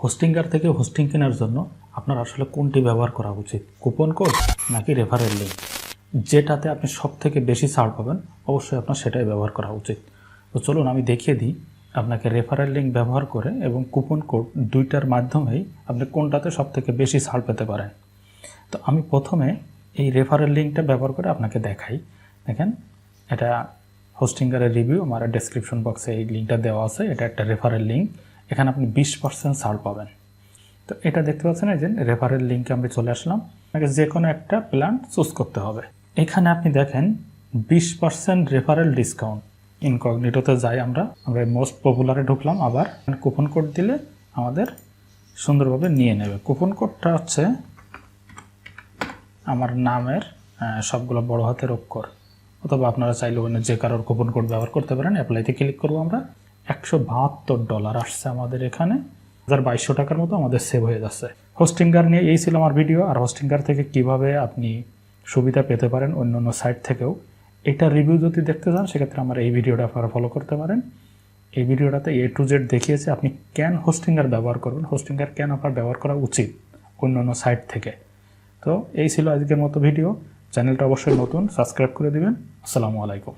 Hostinger থেকে hosting কেনার জন্য আপনার আসলে কোনটি ব্যবহার করা উচিত, কুপন কোড নাকি রেফারেল লিঙ্ক? যেটাতে আপনি সবথেকে বেশি ছাড় পাবেন অবশ্যই আপনার সেটাই ব্যবহার করা উচিত। তো চলুন আমি দেখিয়ে দিই আপনাকে রেফারেল লিঙ্ক ব্যবহার করে এবং কুপন কোড দুইটার মাধ্যমেই আপনি কোনটাতে সবথেকে বেশি ছাড় পেতে পারেন। তো আমি প্রথমে এই রেফারেল লিঙ্কটা ব্যবহার করে আপনাকে দেখাই। দেখেন, এটা হোস্টিঙ্গারের রিভিউ, আমার ডেসক্রিপশন বক্সে এই লিঙ্কটা দেওয়া আছে। এটা একটা রেফারেল লিঙ্ক, এখানে আপনি 20% ছাড় পাবেন। তো এটা দেখতে পাচ্ছেন, এই যে রেফারেল লিঙ্কে আমি চলে আসলাম। আপনাকে যে কোনো একটা প্ল্যান চুজ করতে হবে। এখানে আপনি দেখেন 20% রেফারেল ডিসকাউন্ট। ইনকগনিটোতে যাই, আমরা মোস্ট পপুলারে ঢুকলাম। আবার কুপন কোড দিলে আমাদের সুন্দরভাবে নিয়ে নেবে। কুপন কোডটা হচ্ছে আমার নামের সবগুলো বড় হাতের অক্ষর, অথবা আপনারা চাইলে অন্য যে কারোর কুপন কোড ব্যবহার করতে পারেন। অ্যাপ্লাইতে ক্লিক করবো। আমরা $172 আসছে আমাদের এখানে, 2200 টাকার মতো আমাদের সেভ হয়ে যাচ্ছে। হোস্টিঙ্গার নিয়ে এই ছিল আমার ভিডিও। আর হোস্টিঙ্গার থেকে কিভাবে আপনি সুবিধা পেতে পারেন অন্য অন্য সাইট থেকেও, এটা রিভিউ যদি দেখতে চান সেক্ষেত্রে আমার এই ভিডিওটা আপনারা ফলো করতে পারেন। এই ভিডিওটাতে A to Z দেখিয়েছে আপনি কেন হোস্টিঙ্গার ব্যবহার করবেন, হোস্টিঙ্গার কেন আপনার ব্যবহার করা উচিত অন্য অন্য সাইট থেকে। তো এই ছিল আজকের মতো ভিডিও। চ্যানেলটা অবশ্যই নতুন, সাবস্ক্রাইব করে দিবেন। আসসালামু আলাইকুম।